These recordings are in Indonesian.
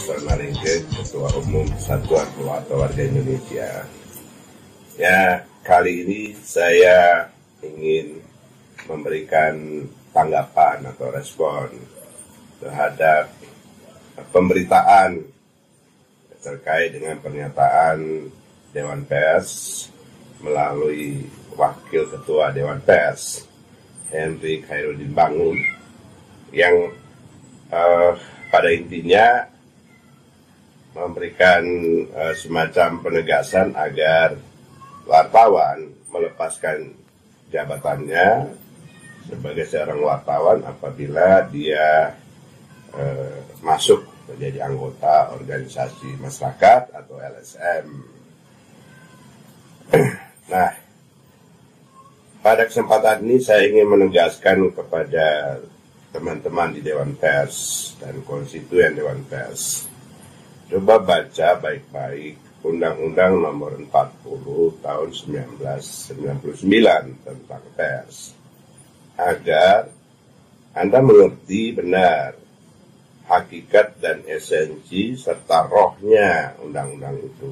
Dr. Maringke, Ketua Umum Persatuan Warga Indonesia. Ya, kali ini saya ingin memberikan tanggapan atau respon terhadap pemberitaan terkait dengan pernyataan Dewan Pers melalui Wakil Ketua Dewan Pers Henry Khairudin Bangun yang pada intinya memberikan semacam penegasan agar wartawan melepaskan jabatannya sebagai seorang wartawan apabila dia masuk menjadi anggota organisasi masyarakat atau LSM. Nah, pada kesempatan ini saya ingin menegaskan kepada teman-teman di Dewan Pers dan konstituen Dewan Pers, coba baca baik-baik Undang-Undang Nomor 40 Tahun 1999 tentang pers, agar Anda mengerti benar hakikat dan esensi serta rohnya undang-undang itu.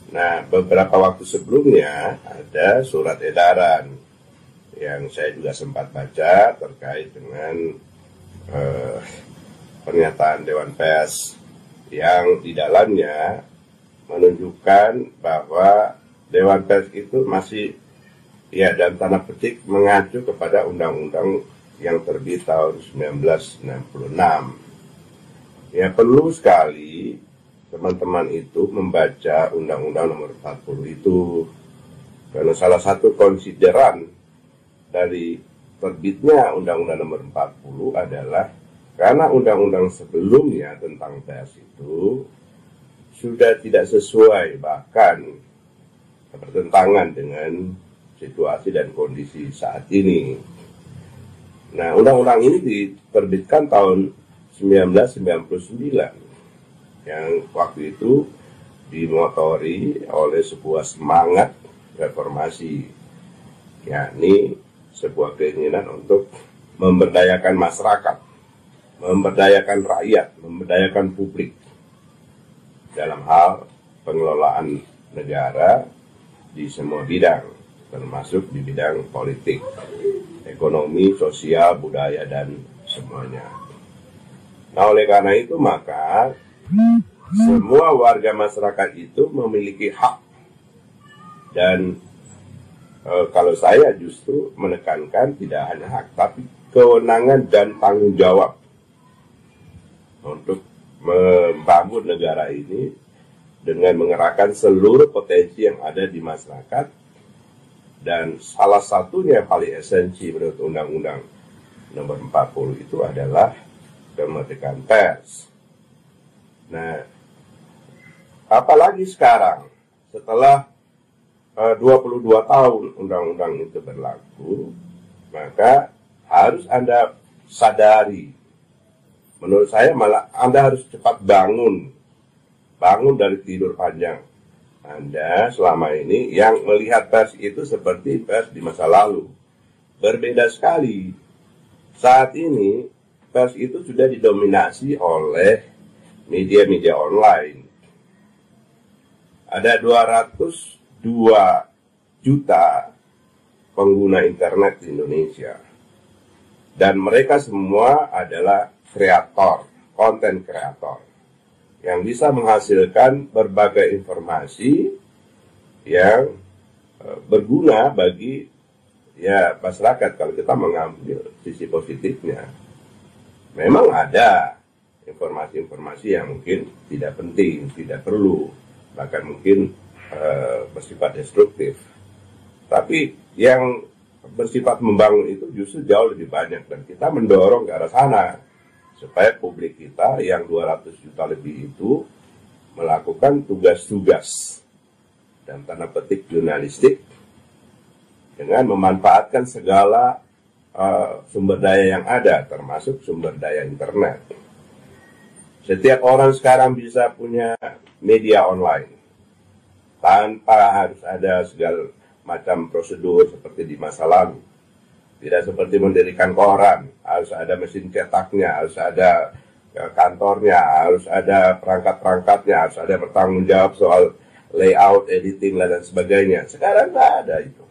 Nah, beberapa waktu sebelumnya ada surat edaran yang saya juga sempat baca terkait dengan pernyataan Dewan Pers yang di dalamnya menunjukkan bahwa Dewan Pers itu masih dalam tanda petik mengacu kepada undang-undang yang terbit tahun 1966. Ya, perlu sekali teman-teman itu membaca Undang-Undang Nomor 40 itu, karena salah satu konsideran dari terbitnya Undang-Undang Nomor 40 adalah karena undang-undang sebelumnya tentang pers itu sudah tidak sesuai, bahkan bertentangan dengan situasi dan kondisi saat ini. Nah, undang-undang ini diterbitkan tahun 1999 yang waktu itu dimotori oleh sebuah semangat reformasi, yakni sebuah keinginan untuk memberdayakan masyarakat, memberdayakan rakyat, memberdayakan publik dalam hal pengelolaan negara di semua bidang, termasuk di bidang politik, ekonomi, sosial, budaya, dan semuanya. Nah, oleh karena itu maka semua warga masyarakat itu memiliki hak, dan kalau saya justru menekankan tidak hanya hak, tapi kewenangan dan tanggung jawab untuk membangun negara ini dengan mengerahkan seluruh potensi yang ada di masyarakat. Dan salah satunya yang paling esensi menurut Undang-Undang Nomor 40 itu adalah kemerdekaan pers. Nah, apalagi sekarang setelah 22 tahun undang-undang itu berlaku, maka harus Anda sadari, menurut saya malah Anda harus cepat bangun dari tidur panjang Anda selama ini yang melihat pers itu seperti pers di masa lalu. Berbeda sekali. Saat ini pers itu sudah didominasi oleh media-media online. Ada 202 juta pengguna internet di Indonesia. Dan mereka semua adalah kreator, konten kreator, yang bisa menghasilkan berbagai informasi yang berguna bagi masyarakat kalau kita mengambil sisi positifnya. Memang ada informasi-informasi yang mungkin tidak penting, tidak perlu, bahkan mungkin bersifat destruktif. Tapi yang bersifat membangun itu justru jauh lebih banyak, dan kita mendorong ke arah sana supaya publik kita yang 200 juta lebih itu melakukan tugas-tugas dan tanda petik jurnalistik dengan memanfaatkan segala sumber daya yang ada, termasuk sumber daya internet. Setiap orang sekarang bisa punya media online tanpa harus ada segala macam prosedur seperti di masa lalu. Tidak seperti mendirikan koran, harus ada mesin cetaknya, harus ada kantornya, harus ada perangkat-perangkatnya, harus ada bertanggung jawab soal layout, editing, dan sebagainya. Sekarang nggak ada itu.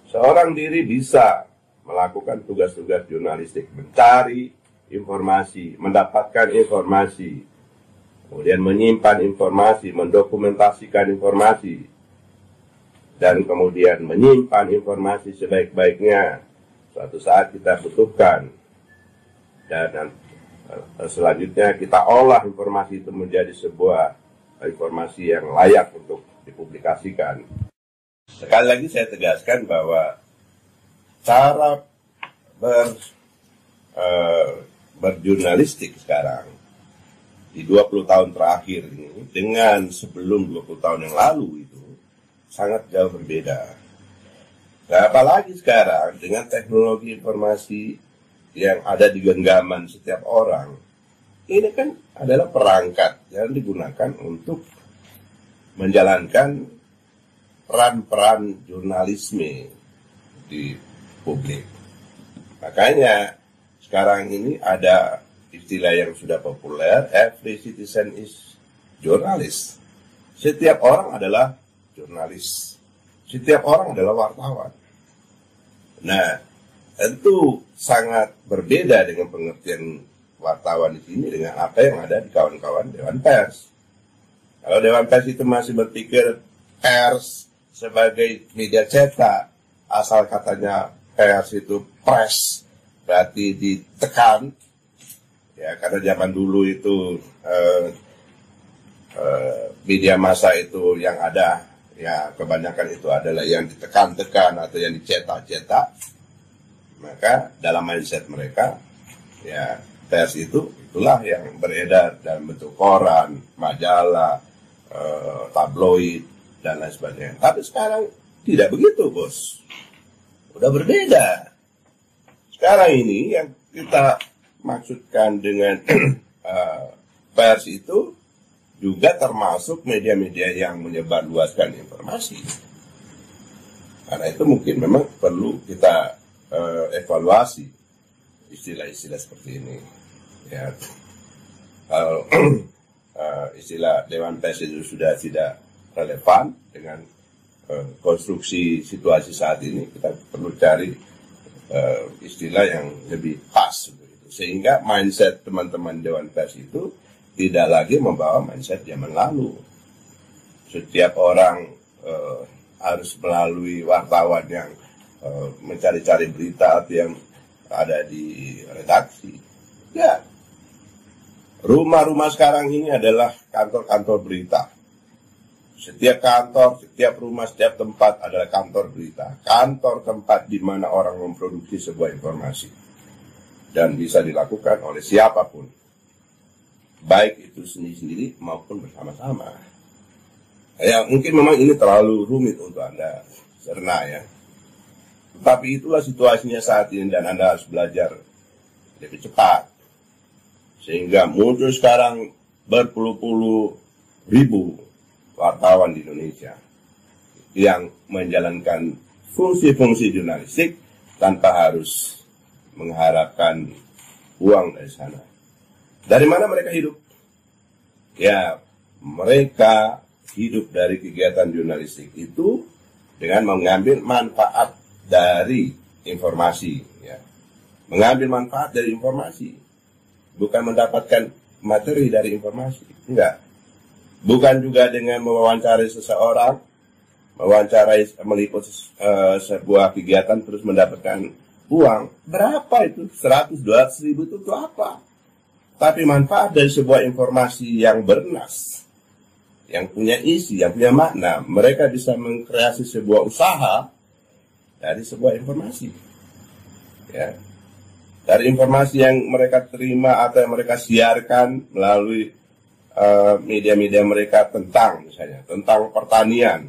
Seorang diri bisa melakukan tugas-tugas jurnalistik, mencari informasi, mendapatkan informasi, kemudian menyimpan informasi, mendokumentasikan informasi, dan kemudian menyimpan informasi sebaik-baiknya. Suatu saat kita butuhkan, dan selanjutnya kita olah informasi itu menjadi sebuah informasi yang layak untuk dipublikasikan. Sekali lagi saya tegaskan bahwa cara berjurnalistik sekarang di 20 tahun terakhir ini dengan sebelum 20 tahun yang lalu itu sangat jauh berbeda. Nah, apalagi sekarang dengan teknologi informasi yang ada di genggaman setiap orang, ini kan adalah perangkat yang digunakan untuk menjalankan peran-peran jurnalisme di publik. Makanya sekarang ini ada istilah yang sudah populer, every citizen is journalist. Setiap orang adalah jurnalis. Setiap orang adalah wartawan. Nah, tentu sangat berbeda dengan pengertian wartawan di sini dengan apa yang ada di kawan-kawan Dewan Pers. Kalau Dewan Pers itu masih berpikir pers sebagai media cetak, asal katanya pers itu press, berarti ditekan, ya karena zaman dulu itu media massa itu yang ada, ya kebanyakan itu adalah yang ditekan-tekan atau yang dicetak-cetak. Maka dalam mindset mereka, ya pers itulah yang beredar dalam bentuk koran, majalah, tabloid, dan lain sebagainya. Tapi sekarang tidak begitu, bos. Udah berbeda. Sekarang ini yang kita maksudkan dengan pers itu juga termasuk media-media yang menyebarluaskan informasi. Karena itu mungkin memang perlu kita evaluasi istilah-istilah seperti ini. Ya, kalau istilah Dewan Pers itu sudah tidak relevan dengan konstruksi situasi saat ini, kita perlu cari istilah yang lebih pas, sehingga mindset teman-teman Dewan Pers itu tidak lagi membawa mindset zaman lalu. Setiap orang harus melalui wartawan yang mencari-cari berita atau yang ada di redaksi. Ya, rumah-rumah sekarang ini adalah kantor-kantor berita. Setiap kantor, setiap rumah, setiap tempat adalah kantor berita. Kantor tempat di mana orang memproduksi sebuah informasi. Dan bisa dilakukan oleh siapapun. Baik itu sendiri-sendiri maupun bersama-sama. Ya, mungkin memang ini terlalu rumit untuk Anda cerna ya. Tetapi itulah situasinya saat ini dan Anda harus belajar lebih cepat. Sehingga muncul sekarang berpuluh-puluh ribu wartawan di Indonesia yang menjalankan fungsi-fungsi jurnalistik tanpa harus mengharapkan uang dari sana. Dari mana mereka hidup? Ya, mereka hidup dari kegiatan jurnalistik itu dengan mengambil manfaat dari informasi. Ya. Mengambil manfaat dari informasi. Bukan mendapatkan materi dari informasi. Enggak. Bukan juga dengan mewawancarai seseorang, meliput sebuah kegiatan terus mendapatkan uang. Berapa itu? 100, 200 ribu itu apa? Tapi manfaat dari sebuah informasi yang bernas, yang punya isi, yang punya makna. Mereka bisa mengkreasi sebuah usaha dari sebuah informasi. Ya. Dari informasi yang mereka terima atau yang mereka siarkan melalui media-media mereka tentang misalnya tentang pertanian,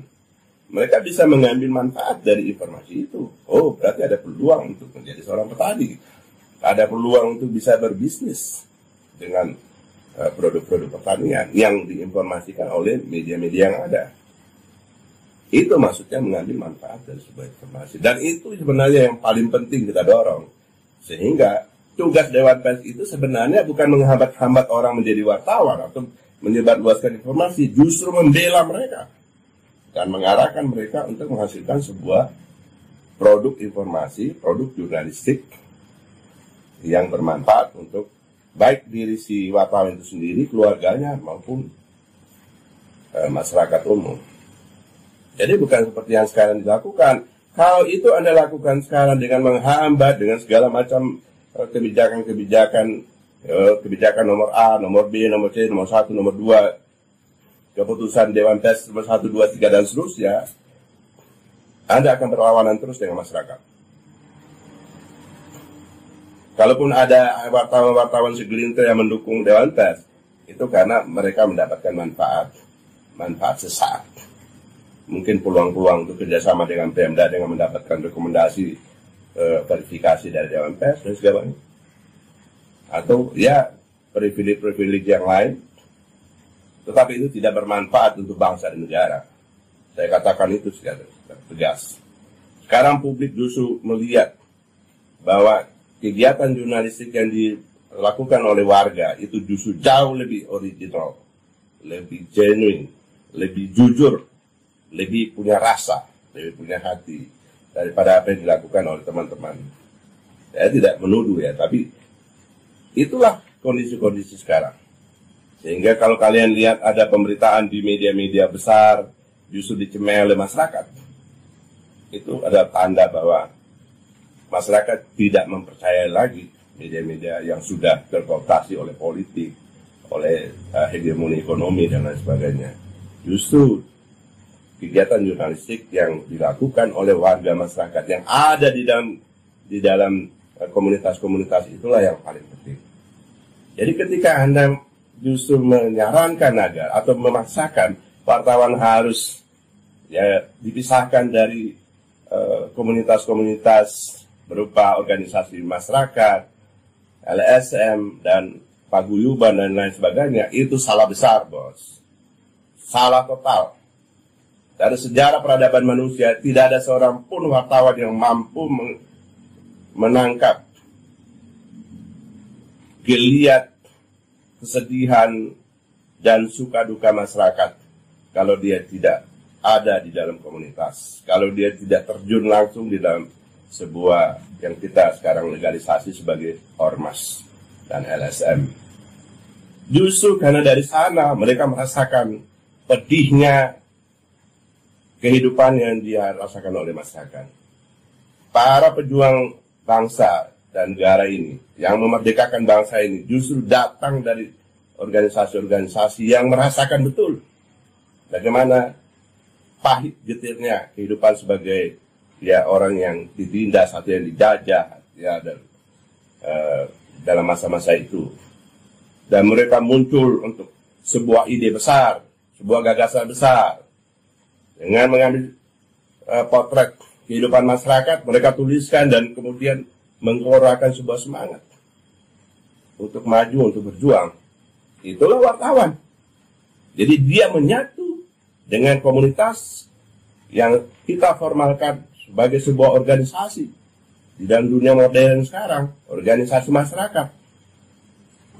mereka bisa mengambil manfaat dari informasi itu. Oh, berarti ada peluang untuk menjadi seorang petani, ada peluang untuk bisa berbisnis dengan produk-produk pertanian yang diinformasikan oleh media-media yang ada. Itu maksudnya mengambil manfaat dari sebuah informasi, dan itu sebenarnya yang paling penting kita dorong, sehingga tugas Dewan Pers itu sebenarnya bukan menghambat-hambat orang menjadi wartawan atau menyebarluaskan informasi, justru membela mereka dan mengarahkan mereka untuk menghasilkan sebuah produk informasi, produk jurnalistik yang bermanfaat untuk baik diri si wartawan itu sendiri, keluarganya, maupun masyarakat umum. Jadi bukan seperti yang sekarang dilakukan. Kalau itu Anda lakukan sekarang dengan menghambat, dengan segala macam kebijakan nomor A, nomor B, nomor C, nomor 1, nomor 2, keputusan Dewan Pers nomor 1, 2, 3, dan seterusnya, Anda akan berlawanan terus dengan masyarakat. Kalaupun ada wartawan-wartawan segelintir yang mendukung Dewan Pers, itu karena mereka mendapatkan manfaat sesaat. Mungkin peluang-peluang untuk kerjasama dengan Pemda dengan mendapatkan rekomendasi verifikasi dari Dewan Pers dan segalanya, atau ya privilege yang lain, tetapi itu tidak bermanfaat untuk bangsa dan negara. Saya katakan itu secara tegas. Sekarang publik justru melihat bahwa kegiatan jurnalistik yang dilakukan oleh warga itu justru jauh lebih original, lebih genuine, lebih jujur, lebih punya rasa, lebih punya hati daripada apa yang dilakukan oleh teman-teman. Saya tidak menuduh ya, tapi itulah kondisi-kondisi sekarang. Sehingga kalau kalian lihat ada pemberitaan di media-media besar justru dicemooh oleh masyarakat, itu adalah tanda bahwa masyarakat tidak mempercayai lagi media-media yang sudah terkooptasi oleh politik, oleh hegemoni ekonomi dan lain sebagainya. Justru kegiatan jurnalistik yang dilakukan oleh warga masyarakat yang ada di dalam komunitas-komunitas itulah yang paling penting. Jadi ketika Anda justru menyarankan agar atau memaksakan wartawan harus ya dipisahkan dari komunitas-komunitas berupa organisasi masyarakat, LSM, dan paguyuban dan lain sebagainya, itu salah besar, bos. Salah total. Dari sejarah peradaban manusia, tidak ada seorang pun wartawan yang mampu menangkap geliat, kesedihan, dan suka duka masyarakat kalau dia tidak ada di dalam komunitas, kalau dia tidak terjun langsung di dalam sebuah yang kita sekarang legalisasi sebagai ormas dan LSM. Justru karena dari sana mereka merasakan pedihnya kehidupan yang dirasakan oleh masyarakat. Para pejuang bangsa dan negara ini, yang memerdekakan bangsa ini, justru datang dari organisasi-organisasi yang merasakan betul bagaimana pahit getirnya kehidupan sebagai ya orang yang ditindas atau yang dijajah ya dalam masa-masa itu. Dan mereka muncul untuk sebuah ide besar, sebuah gagasan besar. Dengan mengambil potret kehidupan masyarakat, mereka tuliskan dan kemudian menggelorakan sebuah semangat untuk maju, untuk berjuang. Itulah wartawan. Jadi dia menyatu dengan komunitas yang kita formalkan sebagai sebuah organisasi di dalam dunia modern sekarang, organisasi masyarakat.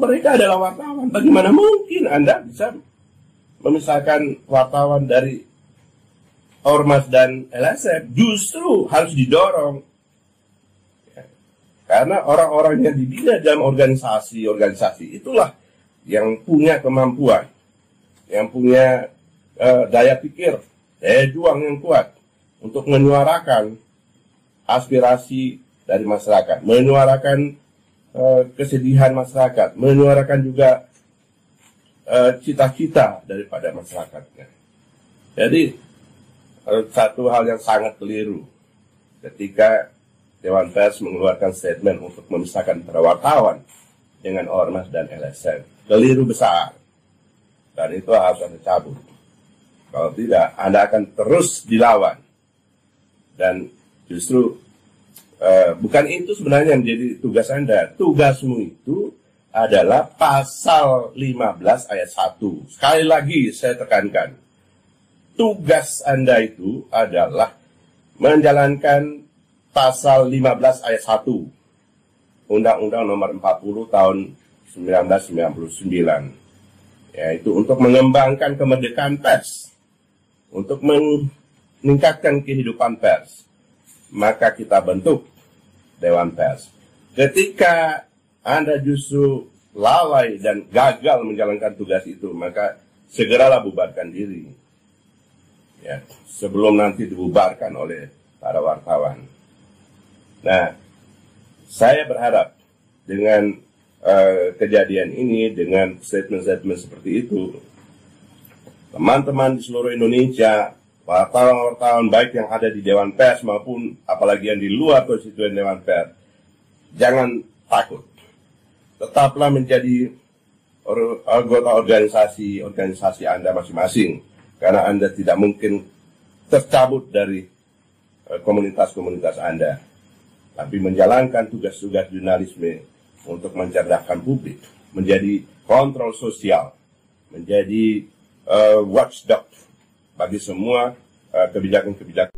Mereka adalah wartawan. Bagaimana mungkin Anda bisa memisahkan wartawan dari ormas dan LSM? Justru harus didorong. Ya. Karena orang-orang yang dibina dalam organisasi itulah yang punya kemampuan, yang punya daya pikir, daya juang yang kuat untuk menyuarakan aspirasi dari masyarakat, menyuarakan kesedihan masyarakat, menyuarakan juga cita-cita daripada masyarakatnya. Jadi satu hal yang sangat keliru ketika Dewan Pers mengeluarkan statement untuk memisahkan para wartawan dengan ormas dan LSM. Keliru besar. Dan itu harus Anda cabut. Kalau tidak, Anda akan terus dilawan. Dan justru bukan itu sebenarnya yang menjadi tugas Anda. Tugasmu itu adalah pasal 15 ayat 1. Sekali lagi saya tekankan. Tugas Anda itu adalah menjalankan pasal 15 ayat 1. Undang-Undang Nomor 40 Tahun 1999, yaitu untuk mengembangkan kemerdekaan pers, untuk meningkatkan kehidupan pers, maka kita bentuk Dewan Pers. Ketika Anda justru lalai dan gagal menjalankan tugas itu, maka segeralah bubarkan diri, ya, sebelum nanti dibubarkan oleh para wartawan. Nah, saya berharap dengan kejadian ini, dengan statement-statement seperti itu, teman-teman di seluruh Indonesia, wartawan-wartawan baik yang ada di Dewan Pers maupun apalagi yang di luar konstituen Dewan Pers, jangan takut. Tetaplah menjadi anggota organisasi Anda masing-masing, karena Anda tidak mungkin tercabut dari komunitas-komunitas Anda, tapi menjalankan tugas-tugas jurnalisme untuk mencerdaskan publik, menjadi kontrol sosial, menjadi watchdog bagi semua kebijakan-kebijakan.